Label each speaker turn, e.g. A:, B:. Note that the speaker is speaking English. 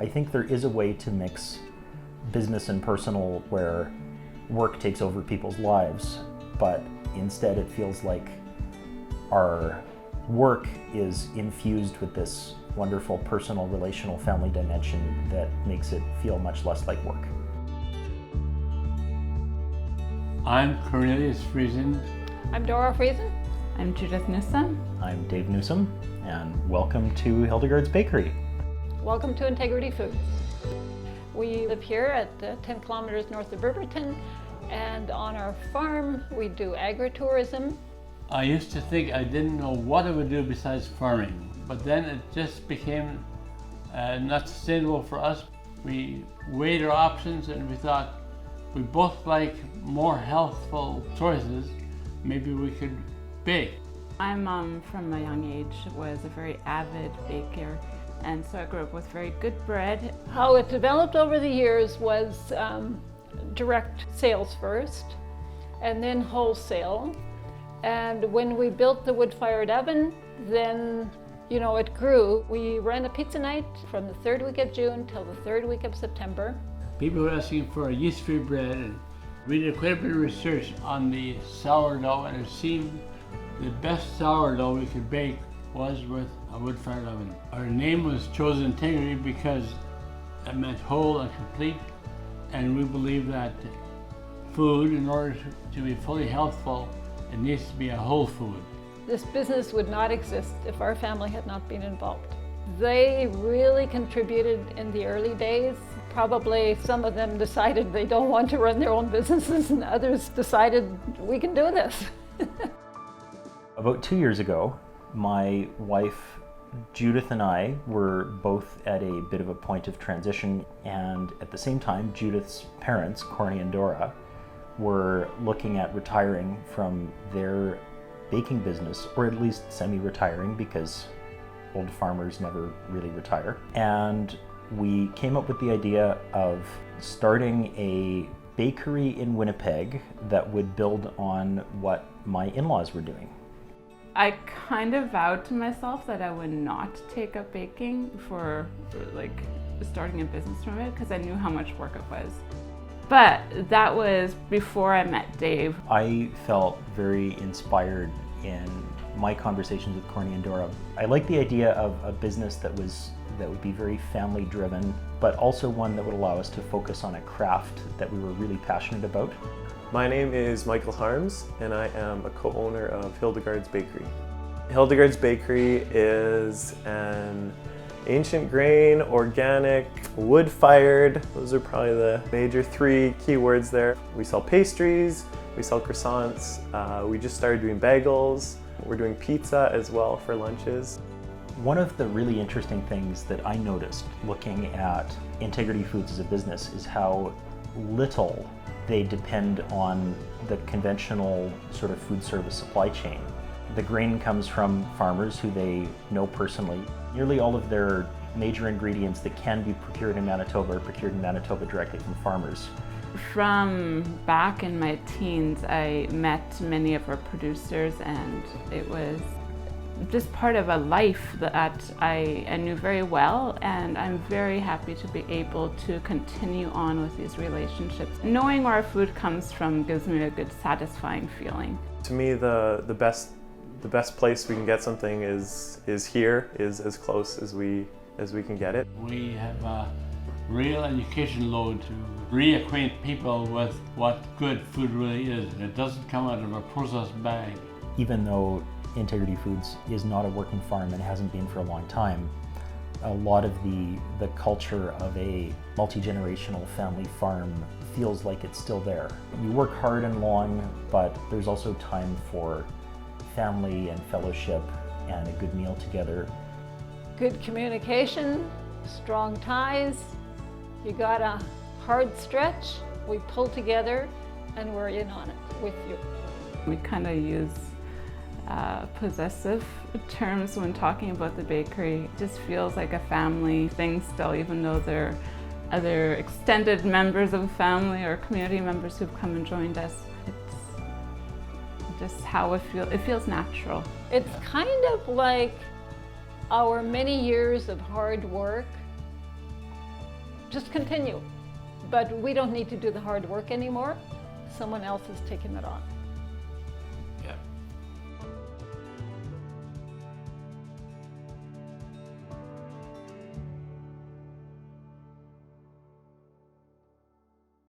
A: I think there is a way to mix business and personal where work takes over people's lives, but instead it feels like our work is infused with this wonderful personal, relational, family dimension that makes it feel much less like work.
B: I'm Cornelius Friesen.
C: I'm Dora Friesen.
D: I'm Judith Newsom.
A: I'm Dave Newsom, and welcome to Hildegard's Bakery.
C: Welcome to Integrity Foods. We live here at 10 kilometers north of Riverton, and on our farm we do agritourism.
B: I used to think I didn't know what I would do besides farming, but then it just became not sustainable for us. We weighed our options and we thought we both like more healthful choices. Maybe we could bake.
D: My mom from a young age was a very avid baker, and so I grew up with very good bread.
C: How it developed over the years was direct sales first, and then wholesale. And when we built the wood-fired oven, then it grew. We ran a pizza night from the third week of June till the third week of September.
B: People were asking for a yeast-free bread, and we did quite a bit of research on the sourdough, and it seemed the best sourdough we could bake was with a wood-fired oven. Our name was chosen Integrity because it meant whole and complete, and we believe that food, in order to be fully healthful, it needs to be a whole food.
C: This business would not exist if our family had not been involved. They really contributed in the early days. Probably some of them decided they don't want to run their own businesses, and others decided we can do this.
A: About 2 years ago, my wife Judith and I were both at a bit of a point of transition, and at the same time Judith's parents, Corny and Dora, were looking at retiring from their baking business, or at least semi-retiring, because old farmers never really retire. And we came up with the idea of starting a bakery in Winnipeg that would build on what my in-laws were doing.
D: I kind of vowed to myself that I would not take up baking for starting a business from it, because I knew how much work it was. But that was before I met Dave.
A: I felt very inspired in my conversations with Corny and Dora. I like the idea of a business that would be very family driven, but also one that would allow us to focus on a craft that we were really passionate about.
E: My name is Michael Harms, and I am a co-owner of Hildegard's Bakery. Hildegard's Bakery is an ancient grain, organic, wood-fired. Those are probably the major three keywords there. We sell pastries, we sell croissants, we just started doing bagels. We're doing pizza as well for lunches.
A: One of the really interesting things that I noticed looking at Integrity Foods as a business is how little they depend on the conventional sort of food service supply chain. The grain comes from farmers who they know personally. Nearly all of their major ingredients that can be procured in Manitoba are procured in Manitoba directly from farmers.
D: From back in my teens, I met many of our producers, and it was just part of a life that I knew very well, and I'm very happy to be able to continue on with these relationships. Knowing where our food comes from gives me a good, satisfying feeling.
E: To me, the best place we can get something is here, is as close as we can get it.
B: We have a real education load to reacquaint people with what good food really is. It doesn't come out of a processed bag.
A: Even though Integrity Foods is not a working farm and hasn't been for a long time, a lot of the culture of a multi-generational family farm feels like it's still there. You work hard and long, but there's also time for family and fellowship and a good meal together.
C: Good communication, strong ties. You got a hard stretch, we pull together and we're in on it with you.
D: We kind of use possessive terms when talking about the bakery. It just feels like a family thing still, even though they're other extended members of the family or community members who've come and joined us. It's just how it feels natural.
C: It's kind of like our many years of hard work just continue. But we don't need to do the hard work anymore. Someone else is taking it on.